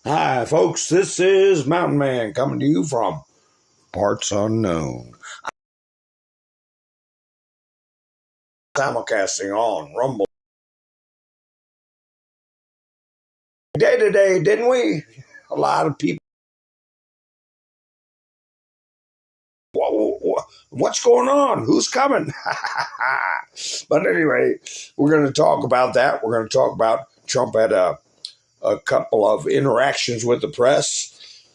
Hi, folks. This is Mountain Man coming to you from parts unknown. Simulcasting on Rumble. Day today, didn't we? A lot of people. What's going on? Who's coming? But anyway, we're going to talk about that. We're going to talk about Trump had a couple of interactions with the press,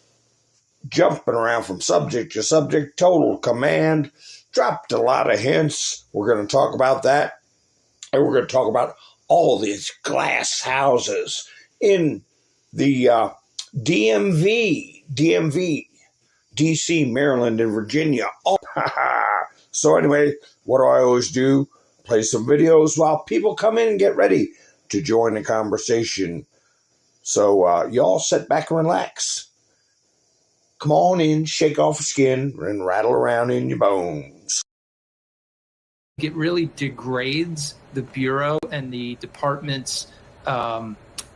jumping around from subject to subject, total command, dropped a lot of hints. We're going to talk about that. And we're going to talk about all these glass houses in the DMV, DC, Maryland, and Virginia. Oh, so anyway, what do I always do? Play some videos while people come in and get ready to join the conversation. So y'all sit back and relax. Come on in, shake off your skin, and rattle around in your bones. It really degrades the Bureau and the department's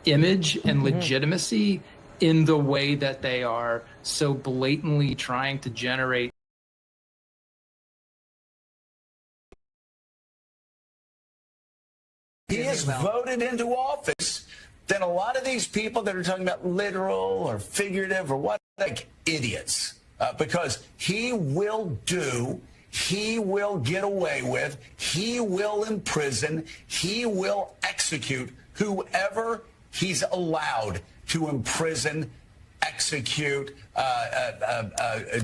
image and legitimacy in the way that they are so blatantly trying to generate. He is voted into office. Then a lot of these people that are talking about literal or figurative or what, like idiots, because he will get away with, he will imprison, he will execute whoever he's allowed to imprison, execute,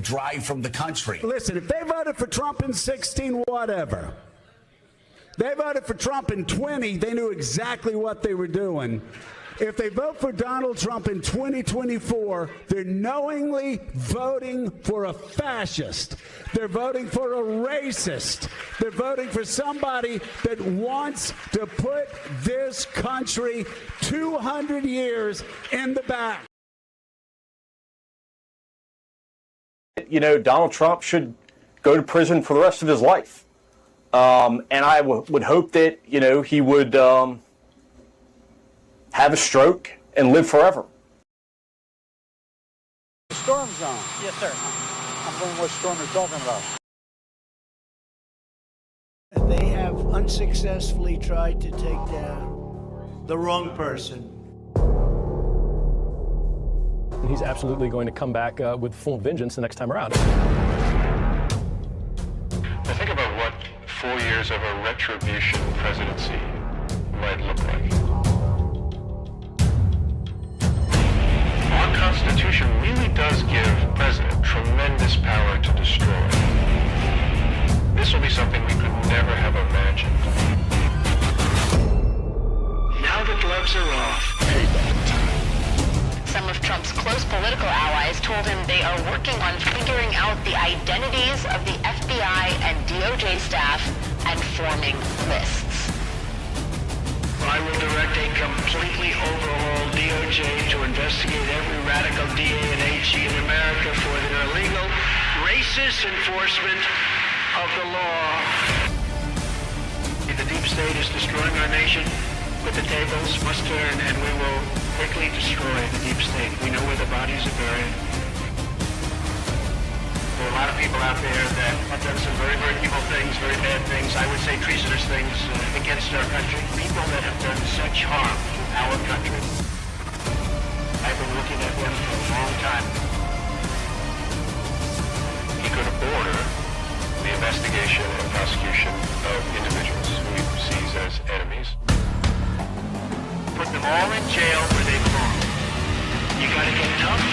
drive from the country. Listen, if they voted for Trump in 16, whatever. They voted for Trump in 20, they knew exactly what they were doing. If they vote for Donald Trump in 2024, they're knowingly voting for a fascist. They're voting for a racist. They're voting for somebody that wants to put this country 200 years in the back. You know, Donald Trump should go to prison for the rest of his life. And I would hope that, you know, he would have a stroke and live forever. Storm zone. Yes, sir. I'm wondering what storm you're talking about. They have unsuccessfully tried to take down the wrong person. He's absolutely going to come back with full vengeance the next time around. I think about what 4 years of a retribution presidency might look like. Our Constitution really does give the president tremendous power to destroy. This will be something we could never have imagined. Now the gloves are off. Payback time. Some of Trump's close political allies told him they are working on figuring out the identities of the FBI and DOJ staff and forming lists. I will direct a completely overhauled DOJ to investigate every radical DA and HE in America for their illegal, racist enforcement of the law. The deep state is destroying our nation, but the tables must turn, and we will quickly destroy the deep state. We know where the bodies are buried. There are a lot of people out there that have done some very, very evil things, very bad things, I would say treasonous things against our country. People that have done such harm to our country. I've been looking at them for a long time. He could order the investigation and prosecution of individuals who he sees as enemies. Put them all in jail where they belong. You gotta get tough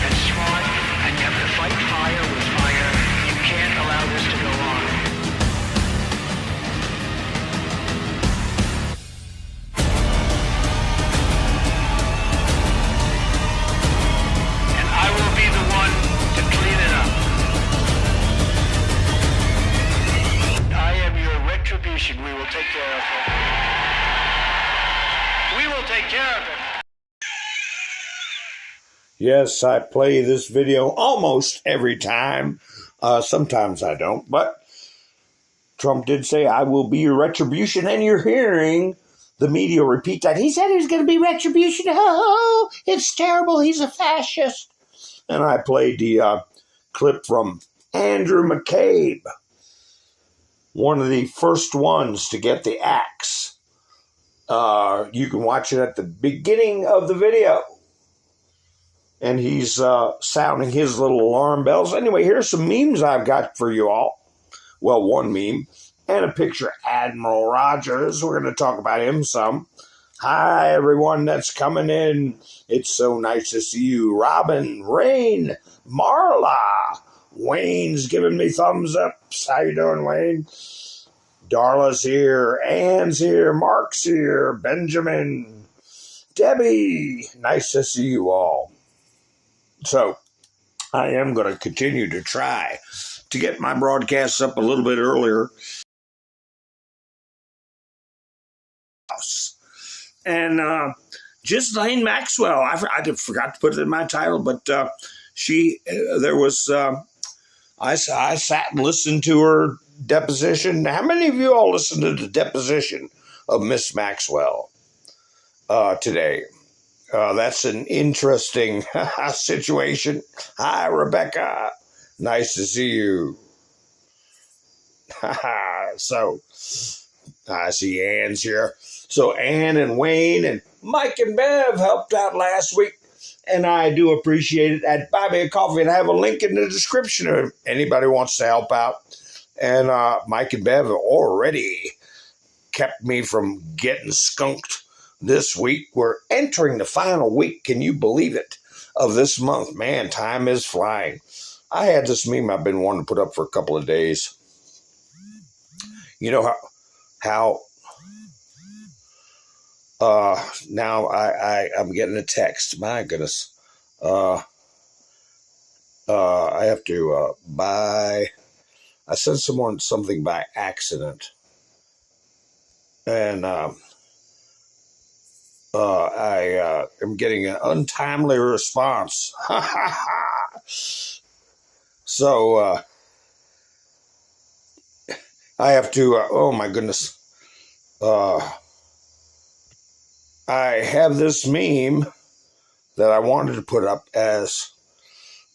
and smart, and you have to fight fire with fire. You can't allow this to go on. And I will be the one to clean it up. I am your retribution. We will take care of it. We will take care of it. Yes, I play this video almost every time. Sometimes I don't, but Trump did say, I will be your retribution, and you're hearing the media repeat that. He said there's going to be retribution. Oh, it's terrible. He's a fascist. And I played the clip from Andrew McCabe, one of the first ones to get the axe. You can watch it at the beginning of the video. And he's sounding his little alarm bells. Anyway, here's some memes I've got for you all. Well, one meme and a picture of Admiral Rogers. We're going to talk about him some. Hi, everyone that's coming in. It's so nice to see you. Robin, Rain, Marla. Wayne's giving me thumbs ups. How you doing, Wayne? Darla's here. Ann's here. Mark's here. Benjamin. Debbie. Nice to see you all. So, I am going to continue to try to get my broadcasts up a little bit earlier. And Ghislaine Maxwell, I forgot to put it in my title, but I sat and listened to her deposition. How many of you all listened to the deposition of Miss Maxwell today? That's an interesting situation. Hi, Rebecca. Nice to see you. So, I see Ann's here. So, Ann and Wayne and Mike and Bev helped out last week, and I do appreciate it. At Buy Me a Coffee, and I have a link in the description if anybody wants to help out. And Mike and Bev have already kept me from getting skunked this week. We're entering the final week, can you believe it, of this month. Man, time is flying. I had this meme I've been wanting to put up for a couple of days. You know how now I'm getting a text. My goodness. I have to I sent someone something by accident. And I am getting an untimely response. So I have to, oh my goodness. I have this meme that I wanted to put up as,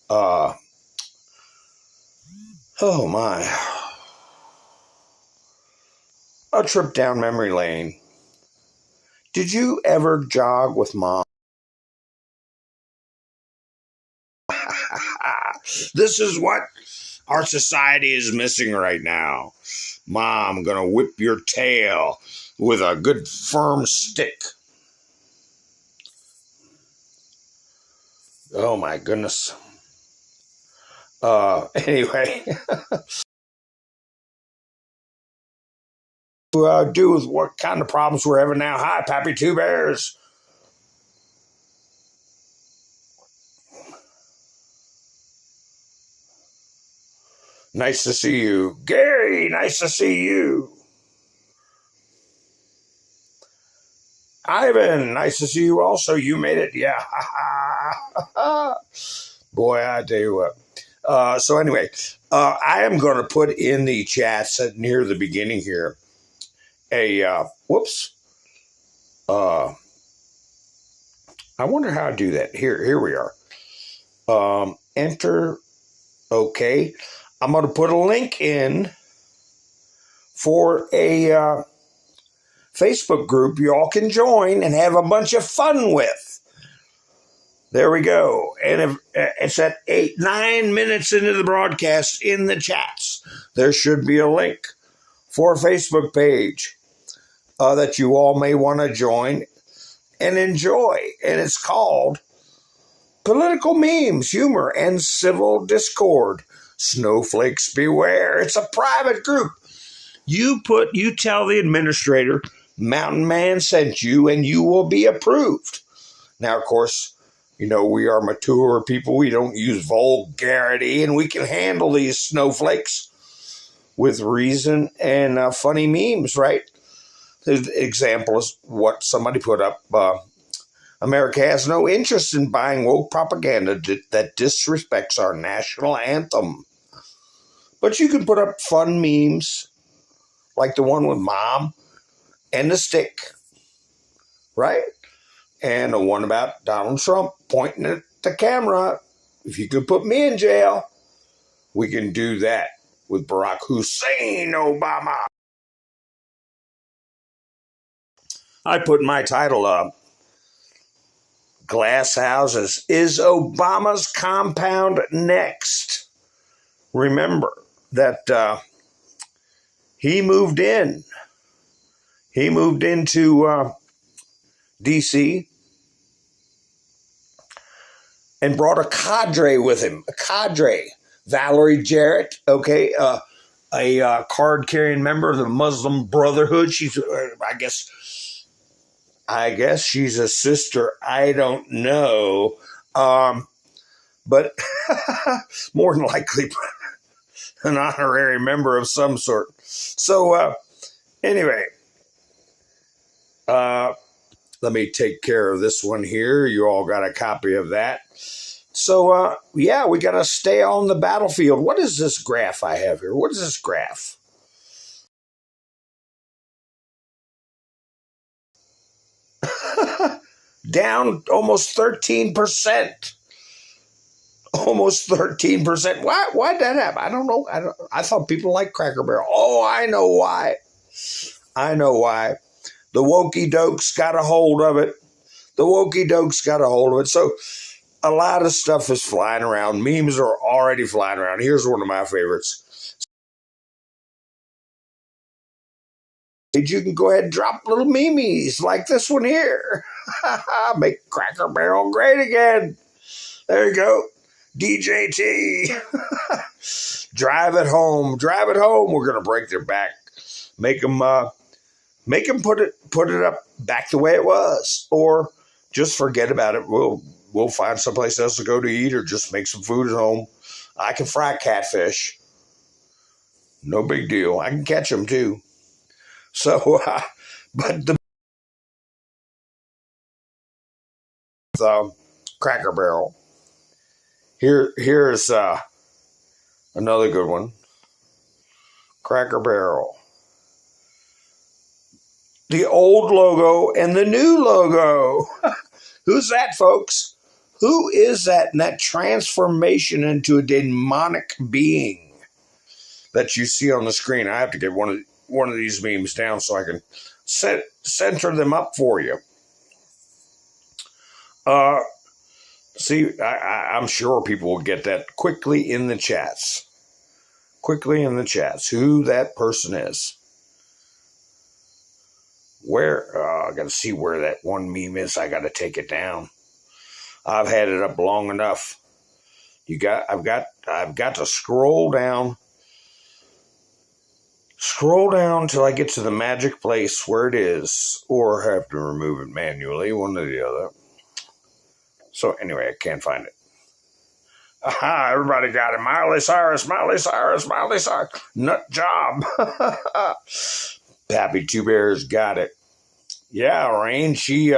oh my, a trip down memory lane. Did you ever jog with mom? This is what our society is missing right now. Mom gonna whip your tail with a good firm stick. Oh my goodness. Anyway. Do with what kind of problems we're having now. Hi, Pappy Two Bears. Nice to see you. Gary, nice to see you. Ivan, nice to see you also. You made it. Yeah. Boy, I tell you what. So anyway, I am going to put in the chats near the beginning here whoops. I wonder how to do that. Here we are. Enter. Okay. I'm going to put a link in for a Facebook group you all can join and have a bunch of fun with. There we go. And if it's at 9 minutes into the broadcast in the chats, there should be a link for a Facebook page that you all may want to join and enjoy. And it's called Political Memes, Humor, and Civil Discord. Snowflakes beware. It's a private group. You tell the administrator, Mountain Man sent you, and you will be approved. Now, of course, you know, we are mature people. We don't use vulgarity, and we can handle these snowflakes with reason and funny memes, right? The example is what somebody put up. America has no interest in buying woke propaganda that disrespects our national anthem. But you can put up fun memes, like the one with Mom and the stick. right? And the one about Donald Trump pointing at the camera. If you could put me in jail, we can do that with Barack Hussein Obama. I put my title up. Glass houses. Is Obama's compound next? Remember that he moved in. He moved into D.C. and brought a cadre with him. A cadre. Valerie Jarrett, okay, a card-carrying member of the Muslim Brotherhood. She's, I guess she's a sister. I don't know. But more than likely an honorary member of some sort. So anyway, let me take care of this one here. You all got a copy of that. So, yeah, we got to stay on the battlefield. What is this graph I have here? What is this graph? Down almost 13%. Almost 13%. Why'd that happen? I don't know. I thought people liked Cracker Barrel. Oh, I know why. I know why. The wokey dokes got a hold of it. So a lot of stuff is flying around. Memes are already flying around. Here's one of my favorites. You can go ahead and drop little memes like this one here. Make Cracker Barrel great again. There you go. DJT. Drive it home. We're going to break their back. Make them put it up back the way it was. Or just forget about it. We'll find someplace else to go to eat or just make some food at home. I can fry catfish. No big deal. I can catch them too. So, but the Cracker Barrel. Here's another good one. Cracker Barrel. The old logo and the new logo. Who's that, folks? Who is that? And that transformation into a demonic being that you see on the screen. I have to get one of these memes down so I can center them up for you. See, I'm sure people will get that quickly in the chats. Who that person is. Where, I got to see where that one meme is. I got to take it down. I've had it up long enough. I've got to scroll down. Scroll down till I get to the magic place where it is, or have to remove it manually, one or the other. So anyway, I can't find it. Aha, everybody got it. Miley Cyrus. Nut job. Pappy Two Bears got it. Yeah, Rain, she's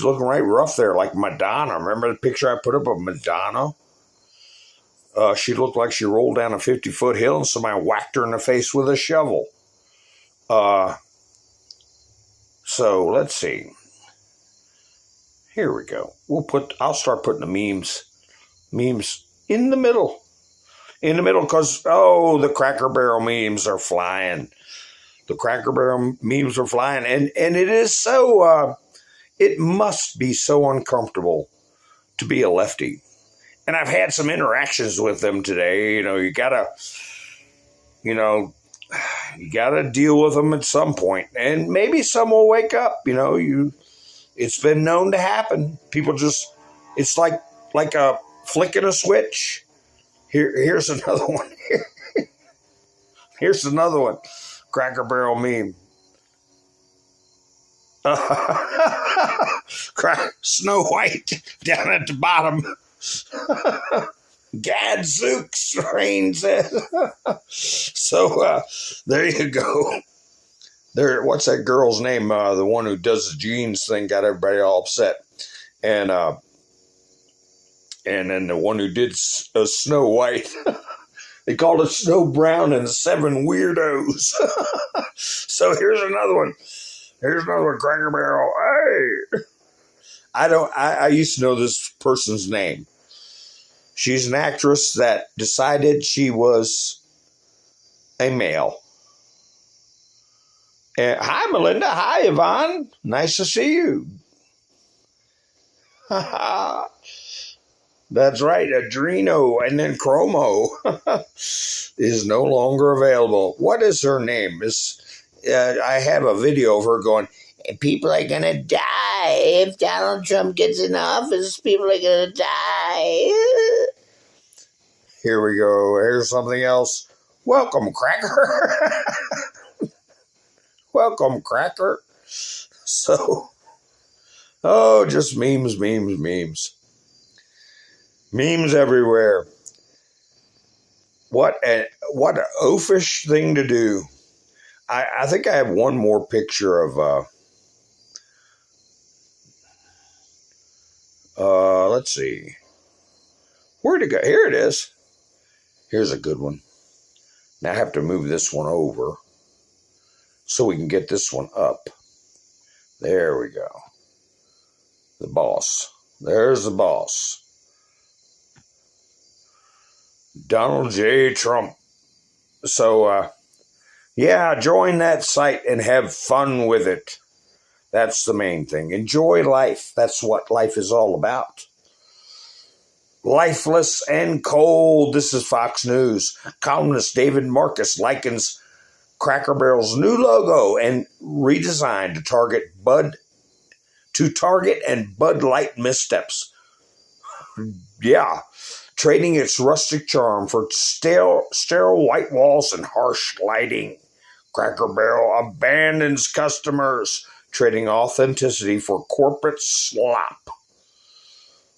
looking right rough there, like Madonna. Remember the picture I put up of Madonna? She looked like she rolled down a 50-foot hill and somebody whacked her in the face with a shovel. So let's see. Here we go. I'll start putting the memes in the middle. Because, the Cracker Barrel memes are flying. And it is so, it must be so uncomfortable to be a lefty. And I've had some interactions with them today. You gotta deal with them at some point. And maybe some will wake up, it's been known to happen. People it's like a flicking a switch. Here's another one. Here's another one. Cracker Barrel meme. Snow White down at the bottom. Gadzooks, Rain says. So there you go. What's that girl's name? The one who does the jeans thing got everybody all upset. And then the one who did Snow White, they called it Snow Brown and 7 Weirdos. So here's another one. Here's another Cracker Barrel. Hey. I used to know this person's name. She's an actress that decided she was a male. And, hi, Melinda. Hi, Yvonne. Nice to see you. That's right. Adreno and then Chromo is no longer available. What is her name? I have a video of her going, people are going to die. If Donald Trump gets in office, people are going to die. Here we go. Here's something else. Welcome, Cracker. Welcome, Cracker. So, just memes. Memes everywhere. What an oafish thing to do. I think I have one more picture of, let's see. Where'd it go? Here it is. Here's a good one. Now I have to move this one over so we can get this one up. There we go. The boss. There's the boss. Donald J. Trump. So, join that site and have fun with it. That's the main thing. Enjoy life. That's what life is all about. Lifeless and cold. This is Fox News. Columnist David Marcus likens Cracker Barrel's new logo and redesign to target and Bud Light missteps. Yeah. Trading its rustic charm for sterile white walls and harsh lighting. Cracker Barrel abandons customers, trading authenticity for corporate slop.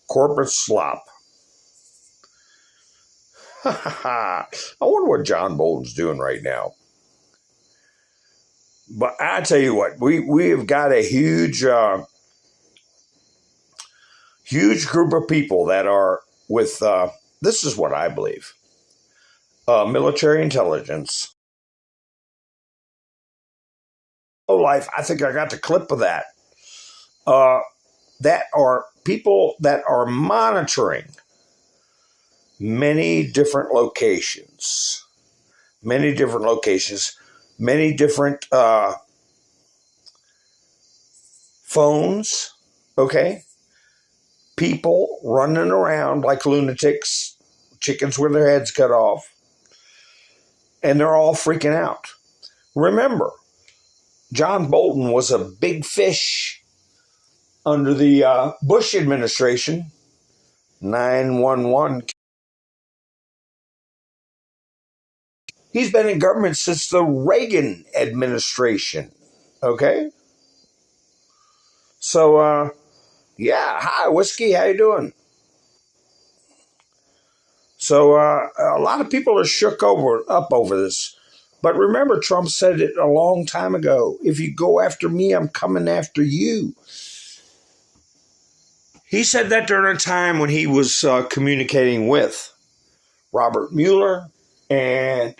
Corporate slop. I wonder what John Bolton's doing right now. But I tell you what, we have got a huge group of people that are with, this is what I believe, military intelligence. Life, I think I got the clip of that. That are people that are monitoring many different locations, many different phones, okay? People running around like lunatics, chickens with their heads cut off, and they're all freaking out. Remember, John Bolton was a big fish under the Bush administration, 911. He's been in government since the Reagan administration, okay? So, hi, Whiskey, how you doing? So, a lot of people are shook up over this. But remember, Trump said it a long time ago. If you go after me, I'm coming after you. He said that during a time when he was communicating with Robert Mueller and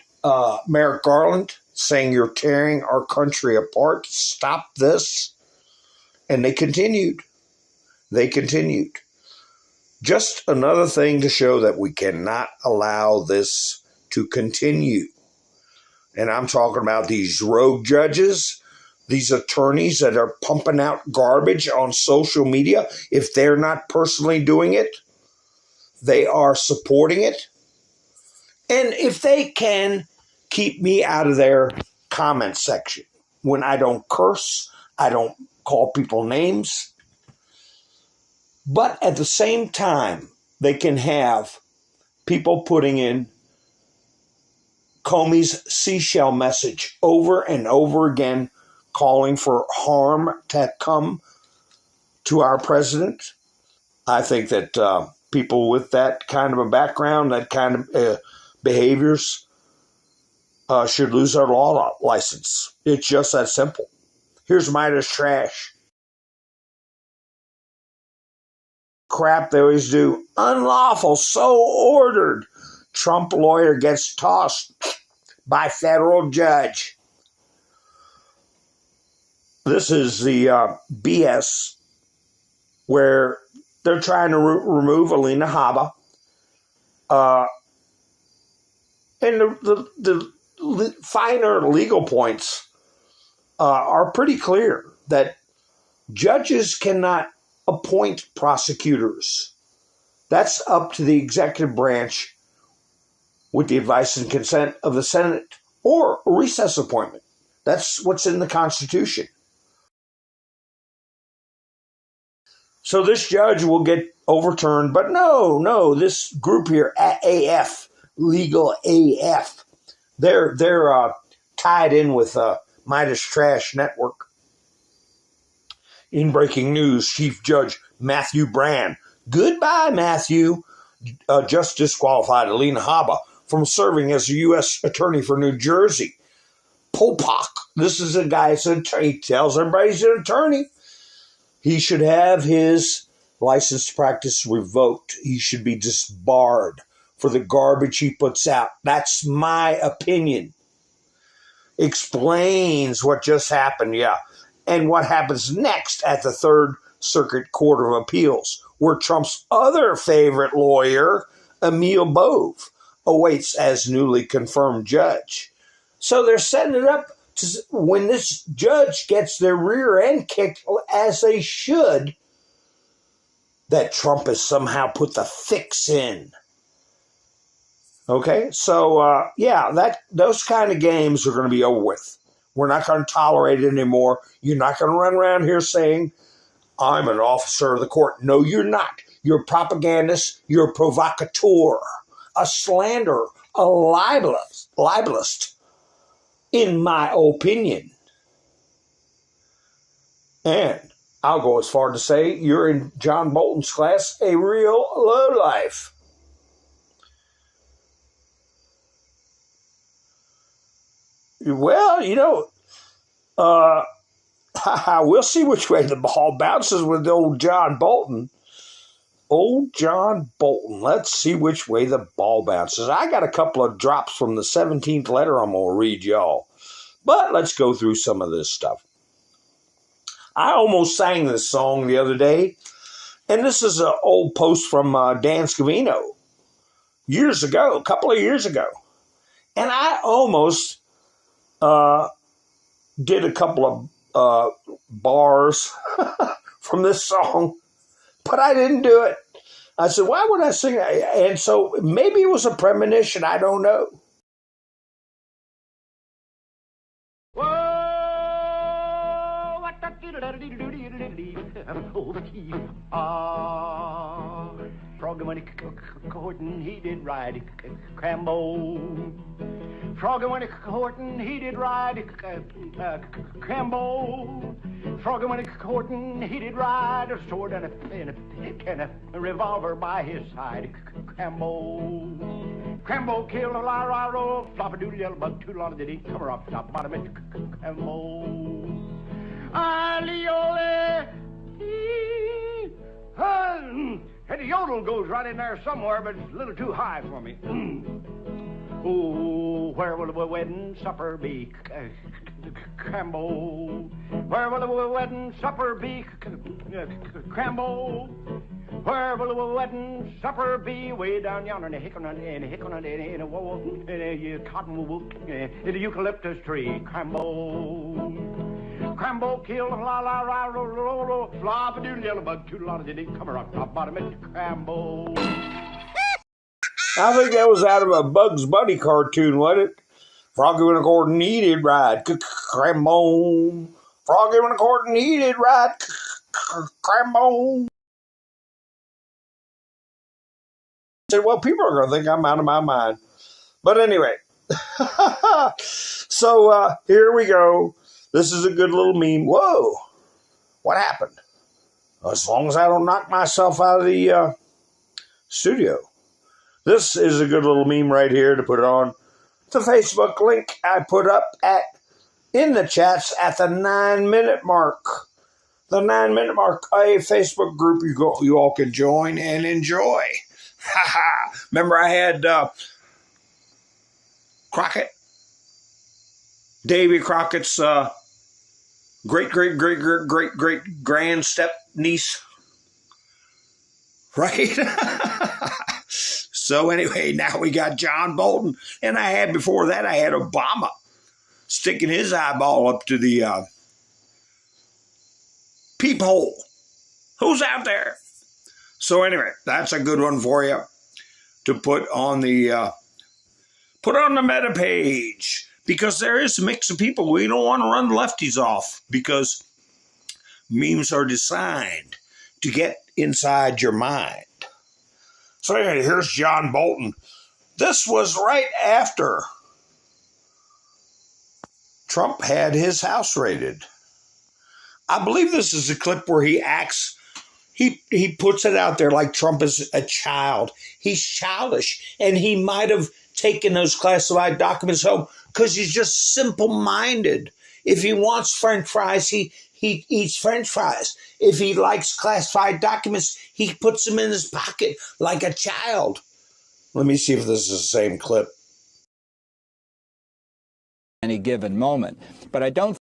Merrick Garland, saying you're tearing our country apart. Stop this. And they continued. Just another thing to show that we cannot allow this to continue. And I'm talking about these rogue judges, these attorneys that are pumping out garbage on social media. If they're not personally doing it, they are supporting it. And if they can keep me out of their comment section, when I don't curse, I don't call people names. But at the same time, they can have people putting in Comey's seashell message over and over again, calling for harm to come to our president. I think that people with that kind of a background, that kind of behaviors, should lose their law license. It's just that simple. Here's Midas trash. Crap they always do. Unlawful, so ordered. Trump lawyer gets tossed by federal judge. This is the BS where they're trying to remove Alina Habba. And the finer legal points are pretty clear that judges cannot appoint prosecutors. That's up to the executive branch with the advice and consent of the Senate or a recess appointment. That's what's in the Constitution. So this judge will get overturned, but no, this group here, AF, Legal AF, they're tied in with Midas Trash Network. In breaking news, Chief Judge Matthew Brand, goodbye Matthew, just disqualified Alina Habba from serving as a U.S. Attorney for New Jersey. Popak, this is a guy he tells everybody he's an attorney. He should have his license to practice revoked. He should be disbarred for the garbage he puts out. That's my opinion. Explains what just happened, and what happens next at the Third Circuit Court of Appeals, where Trump's other favorite lawyer, Emil Bove, awaits as newly confirmed judge. So they're setting it up to when this judge gets their rear end kicked, as they should, that Trump has somehow put the fix in. Okay, so those kind of games are going to be over with. We're not going to tolerate it anymore. You're not going to run around here saying, I'm an officer of the court. No, you're not. You're a propagandist. You're a provocateur, a slanderer, a libelist, in my opinion. And I'll go as far to say you're in John Bolton's class, a real lowlife. Well, we'll see which way the ball bounces with old John Bolton. Old John Bolton. Let's see which way the ball bounces. I got a couple of drops from the 17th letter I'm going to read y'all. But let's go through some of this stuff. I almost sang this song the other day. And this is an old post from Dan Scavino. A couple of years ago. And I almost did a couple of bars from this song, but I didn't do it. I said, why would I sing it? And so maybe it was a premonition. I don't know. Froggy went a-courtin', he did ride Crambo. Froggy went a-courtin', he did ride Crambo. Froggy went a-courtin', he did ride a sword and a revolver by his side. Crambo. Crambo killed a la-ra-ro, flop-a-doodle yellow bug, toodle did he come her up, top bottom it. Crambo. Ali-ole, and the yodel goes right in there somewhere, but it's a little too high for me. Oh, where will the wedding supper be? Crambo. Where will the wedding supper be? Crambo. Where will the wedding supper be? Way down yonder in a cottonwood, in a eucalyptus tree. Crambo. Crambo killed la-la-ra-ro-ro-ro, flop-a-doodle yellow bug, toodle-a-diddy, come up, top bottom it, Crambo. I think that was out of a Bugs Bunny cartoon, wasn't it? Froggy went a-courtin', he did ride, Crambo. Froggy went a-courtin', he did ride, Crambo. I said, well, people are going to think I'm out of my mind. But anyway, so here we go. This is a good little meme. Whoa, what happened? As long as I don't knock myself out of the studio. This is a good little meme right here to put it on the Facebook link I put up in the chats at the 9-minute mark. The 9-minute mark, a Facebook group you all can join and enjoy. Remember I had Crockett? Davy Crockett's great grand step niece, right? So anyway, now we got John Bolton, and before that I had Obama sticking his eyeball up to the peephole. Who's out there? So anyway, that's a good one for you to put on the meta page, because there is a mix of people. We don't want to run the lefties off, because memes are designed to get inside your mind. So anyway, here's John Bolton. This was right after Trump had his house raided. I believe this is a clip where he acts, he puts it out there like Trump is a child. He's childish, and he might have taken those classified documents home because he's just simple-minded. If he wants French fries, he eats French fries. If he likes classified documents, he puts them in his pocket like a child. Let me see if this is the same clip. Any given moment. But I don't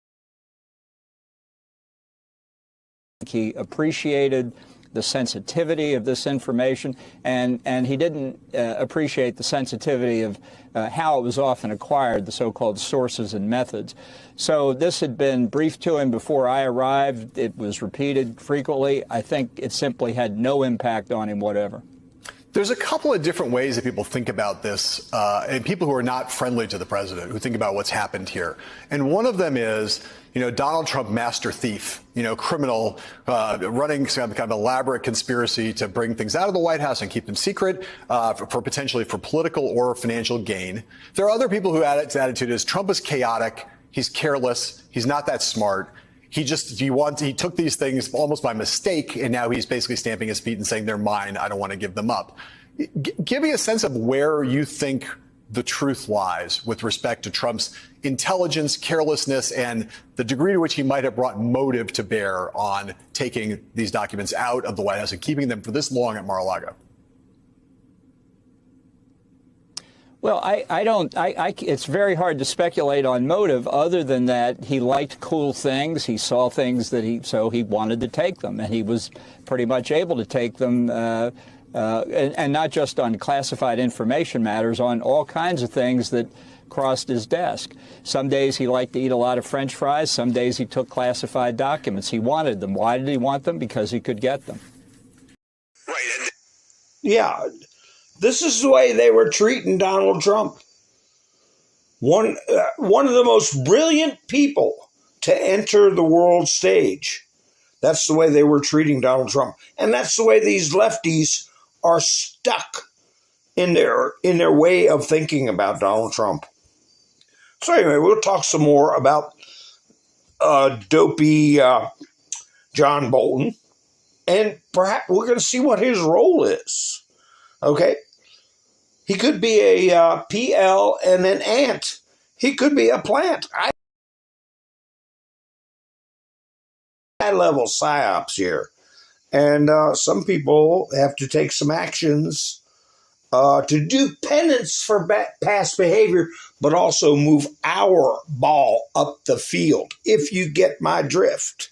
think he appreciated the sensitivity of this information, and he didn't appreciate the sensitivity of how it was often acquired, the so-called sources and methods. So this had been briefed to him before I arrived. It was repeated frequently. I think it simply had no impact on him whatever. There's a couple of different ways that people think about this, and people who are not friendly to the president, who think about what's happened here. And one of them is, Donald Trump, master thief, criminal, running some kind of elaborate conspiracy to bring things out of the White House and keep them secret for potentially for political or financial gain. There are other people who his attitude is Trump is chaotic. He's careless. He's not that smart. He took these things almost by mistake, and now he's basically stamping his feet and saying they're mine. I don't want to give them up. Give me a sense of where you think the truth lies with respect to Trump's intelligence, carelessness, and the degree to which he might have brought motive to bear on taking these documents out of the White House and keeping them for this long at Mar-a-Lago. Well, it's very hard to speculate on motive other than that he liked cool things. He saw things so he wanted to take them, and he was pretty much able to take them, and not just on classified information matters, on all kinds of things that crossed his desk. Some days he liked to eat a lot of French fries. Some days he took classified documents. He wanted them. Why did he want them? Because he could get them. Right. Yeah. This is the way they were treating Donald Trump. One of the most brilliant people to enter the world stage. That's the way they were treating Donald Trump. And that's the way these lefties are stuck in their way of thinking about Donald Trump. So anyway, we'll talk some more about dopey John Bolton. And perhaps we're going to see what his role is. Okay? He could be a PL and an ant. He could be a plant. High-level psyops here. And some people have to take some actions to do penance for past behavior, but also move our ball up the field, if you get my drift.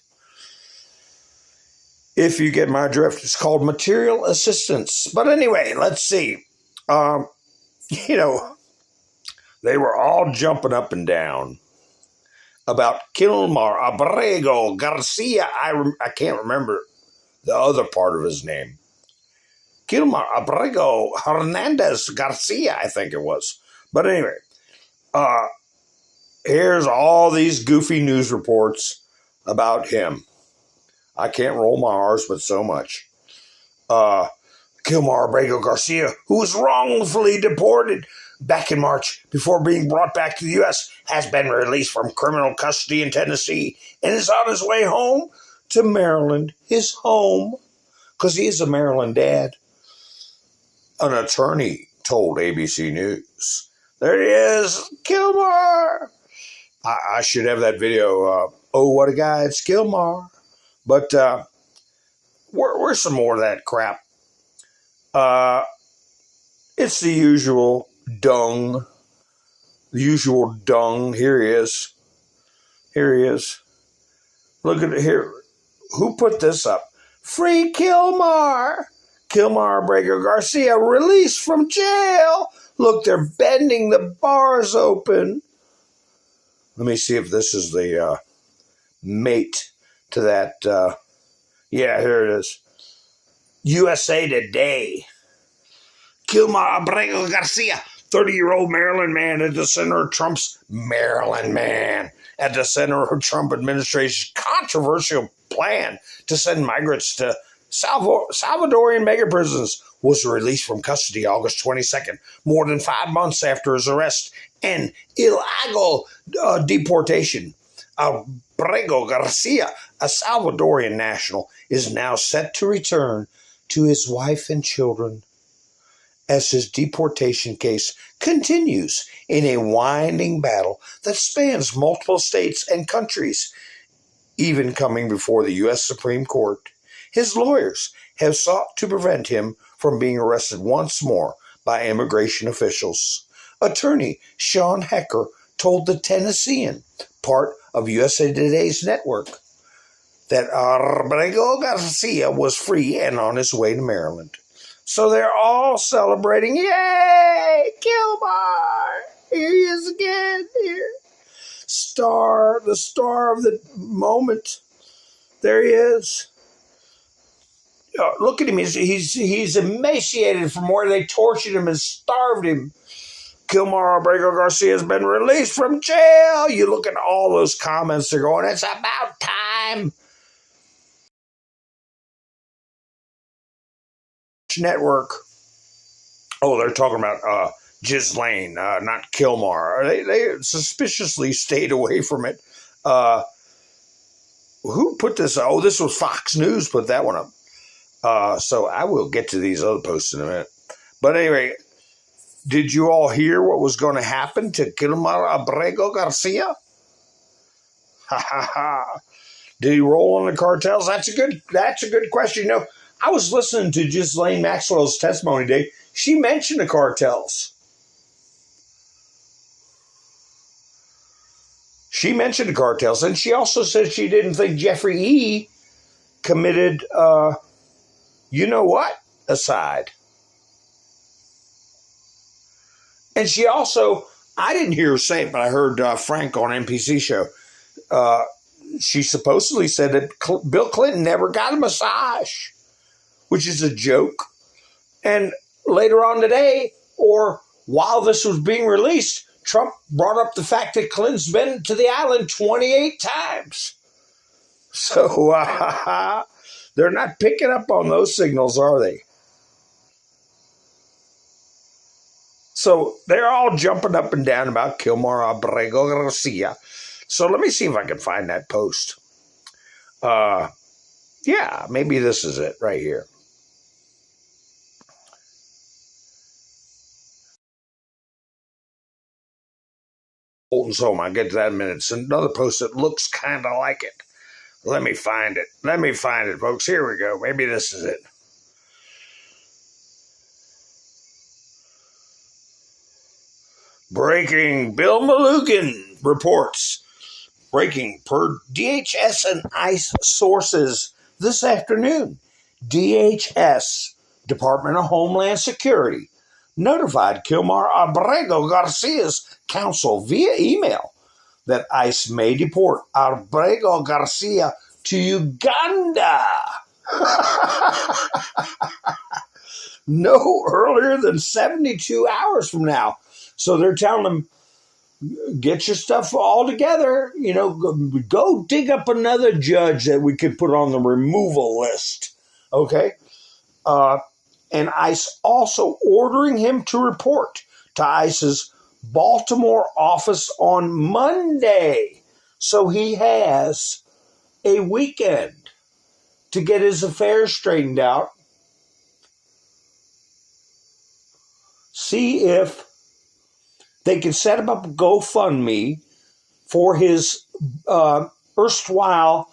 If you get my drift, it's called material assistance. But anyway, let's see. They were all jumping up and down about Kilmar Garcia. I can't remember the other part of his name. Kilmar Hernandez Garcia, I think it was. But anyway, here's all these goofy news reports about him. I can't roll my R's, but so much. Kilmar Garcia, who was wrongfully deported back in March before being brought back to the U.S., has been released from criminal custody in Tennessee and is on his way home to Maryland, his home, because he is a Maryland dad. An attorney told ABC News. There he is, Kilmar. I should have that video. Oh, what a guy, it's Kilmar. But where's some more of that crap? It's the usual dung. The usual dung. Here he is. Look at it here. Who put this up? Free Kilmar. Kilmar Garcia released from jail. Look, they're bending the bars open. Let me see if this is the mate to that. Yeah, here it is. USA Today. Kilmar Garcia, 30-year-old Maryland man at the center of Trump's administration's controversial plan to send migrants to Salvadorian mega prisons, was released from custody August 22nd, more than 5 months after his arrest and illegal deportation. Abrego Garcia, a Salvadorian national, is now set to return to his wife and children as his deportation case continues in a winding battle that spans multiple states and countries, even coming before the U.S. Supreme Court. His lawyers have sought to prevent him from being arrested once more by immigration officials. Attorney Sean Hecker told the Tennessean, part of USA Today's network, that Abrego Garcia was free and on his way to Maryland. So they're all celebrating. Yay! Kilmar! Here he is again. Here. The star of the moment. There he is. Look at him. He's emaciated from where they tortured him and starved him. Kilmar Abrego Garcia has been released from jail. You look at all those comments. They're going, it's about time. Network. Oh, they're talking about Ghislaine, not Kilmar. They suspiciously stayed away from it. Who put this? Oh, this was Fox News put that one up. So I will get to these other posts in a minute. But anyway, did you all hear what was going to happen to Kilmar Abrego Garcia? Ha ha ha. Did he roll on the cartels? That's a good question. You know, I was listening to Ghislaine Maxwell's testimony today. She mentioned the cartels. She mentioned the cartels, and she also said she didn't think Jeffrey E. committed, aside. And she also, I didn't hear her say it, but I heard Frank on NPC show. She supposedly said that Bill Clinton never got a massage, which is a joke. And later on today, or while this was being released, Trump brought up the fact that Clinton's been to the island 28 times. So they're not picking up on those signals, are they? So they're all jumping up and down about Kilmar Abrego Garcia. So let me see if I can find that post. Yeah, maybe this is it right here. Bolton's home. I'll get to that in a minute. It's another post that looks kind of like it. Let me find it. Let me find it, folks. Here we go. Maybe this is it. Breaking. Bill Malugin reports. Breaking per DHS and ICE sources this afternoon. DHS, Department of Homeland Security, notified Kilmar Abrego Garcia's counsel via email that ICE may deport Abrego Garcia to Uganda no earlier than 72 hours from now. So they're telling them, get your stuff all together, go dig up another judge that we could put on the removal list. Okay? And ICE also ordering him to report to ICE's Baltimore office on Monday. So he has a weekend to get his affairs straightened out. See if they can set him up a GoFundMe for his erstwhile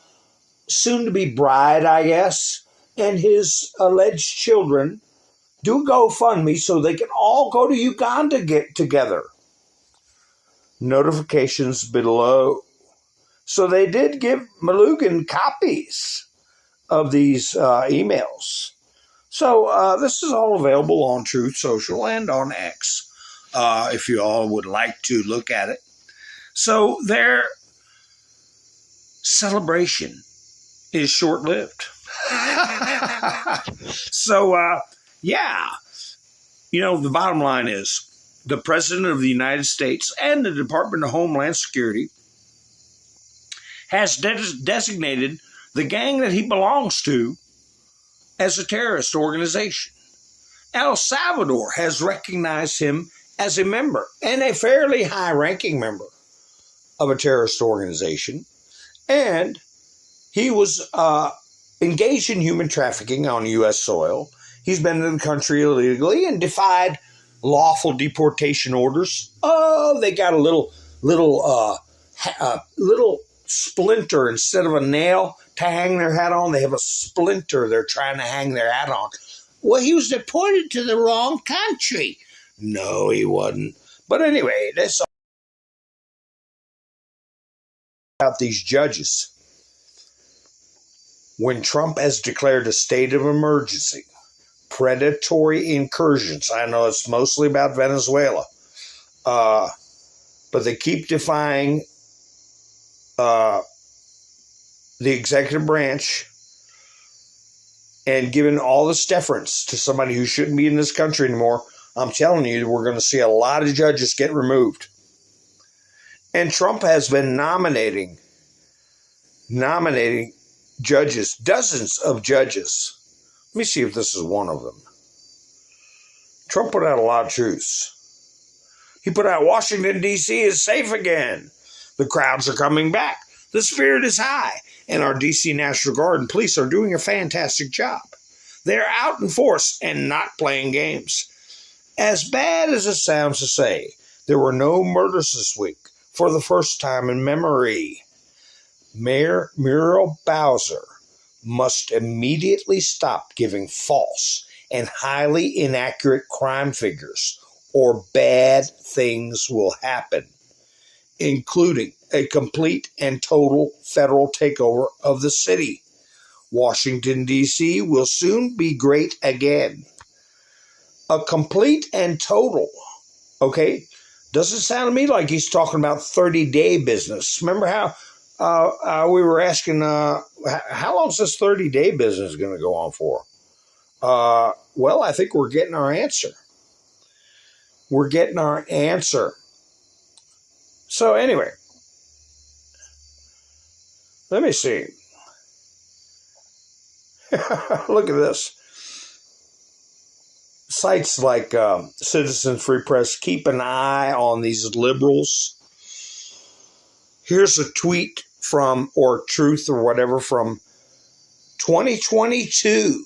soon-to-be bride, I guess, and his alleged children. Do a GoFundMe so they can all go to Uganda get together. Notifications below So they did give Malugin copies of these emails. So this is all available on Truth Social and on X, if you all would like to look at it. So their celebration is short-lived. So, yeah, you know, the bottom line is the President of the United States and the Department of Homeland Security has designated the gang that he belongs to as a terrorist organization. El Salvador has recognized him as a member, and a fairly high-ranking member, of a terrorist organization. And he was engaged in human trafficking on U.S. soil. He's been in the country illegally and defied lawful deportation orders. Oh, they got a little splinter instead of a nail to hang their hat on. They have a splinter they're trying to hang their hat on. Well, he was deported to the wrong country. No, he wasn't. But anyway, that's all about these judges. When Trump has declared a state of emergency, predatory incursions, I know it's mostly about Venezuela, but they keep defying the executive branch and giving all this deference to somebody who shouldn't be in this country anymore. I'm telling you, we're going to see a lot of judges get removed. And Trump has been nominating judges, dozens of judges. Let me see if this is one of them. Trump put out a lot of truths. He put out Washington, D.C. is safe again. The crowds are coming back. The spirit is high. And our D.C. National Guard and police are doing a fantastic job. They're out in force and not playing games. As bad as it sounds to say, there were no murders this week for the first time in memory. Mayor Muriel Bowser must immediately stop giving false and highly inaccurate crime figures, or bad things will happen, including a complete and total federal takeover of the city. Washington, D.C. will soon be great again. A complete and total, okay? Doesn't sound to me like he's talking about 30-day business. Remember how we were asking, how long is this 30-day business going to go on for? Well, I think we're getting our answer. So anyway, let me see. Look at this. Sites like Citizens Free Press keep an eye on these liberals. Here's a tweet from, or truth or whatever, from 2022.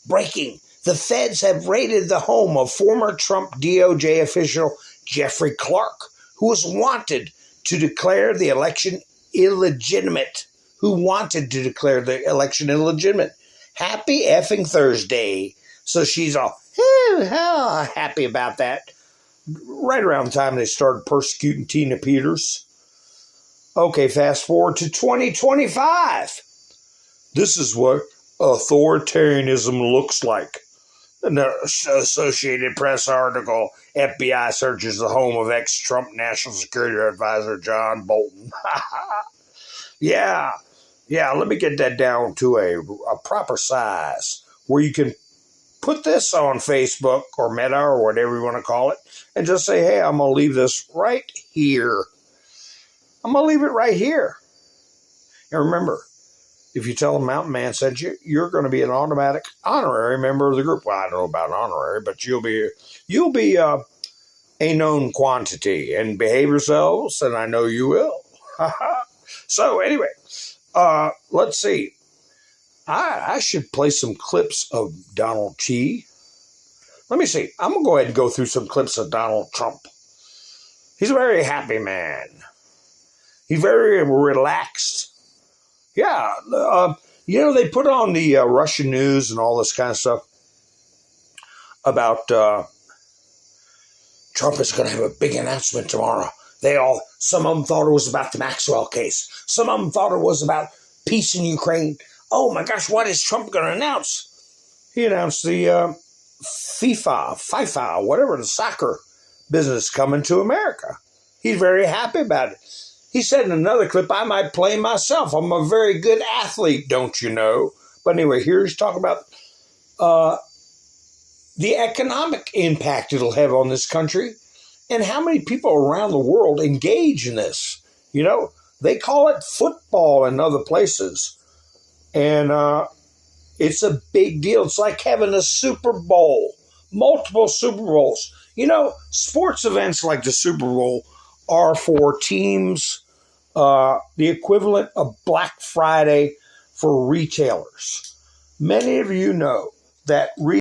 Breaking. The feds have raided the home of former Trump DOJ official Jeffrey Clark, who was wanted to declare the election illegitimate. Happy effing Thursday. So she's all happy about that. Right around the time they started persecuting Tina Peters. Okay, fast forward to 2025. This is what authoritarianism looks like. An Associated Press article, FBI searches the home of ex-Trump National Security Advisor John Bolton. Yeah, let me get that down to a proper size where you can put this on Facebook or Meta or whatever you want to call it and just say, hey, I'm going to leave this right here. I'm going to leave it right here. And remember, if you tell them Mountain Man sent you, you're going to be an automatic honorary member of the group. Well, I don't know about honorary, but you'll be a known quantity, and behave yourselves, and I know you will. So anyway, let's see. I should play some clips of Donald T. Let me see. I'm going to go ahead and go through some clips of Donald Trump. He's a very happy man. He's very relaxed. Yeah. They put on the Russian news and all this kind of stuff about Trump is going to have a big announcement tomorrow. Some of them thought it was about the Maxwell case. Some of them thought it was about peace in Ukraine. Oh my gosh, what is Trump going to announce? He announced the FIFA, whatever, the soccer business coming to America. He's very happy about it. He said in another clip, I might play myself. I'm a very good athlete, don't you know? But anyway, here he's talking about the economic impact it'll have on this country and how many people around the world engage in this. You know, they call it football in other places. And it's a big deal. It's like having a Super Bowl, multiple Super Bowls. You know, sports events like the Super Bowl are for teams, the equivalent of Black Friday for retailers. Many of you know that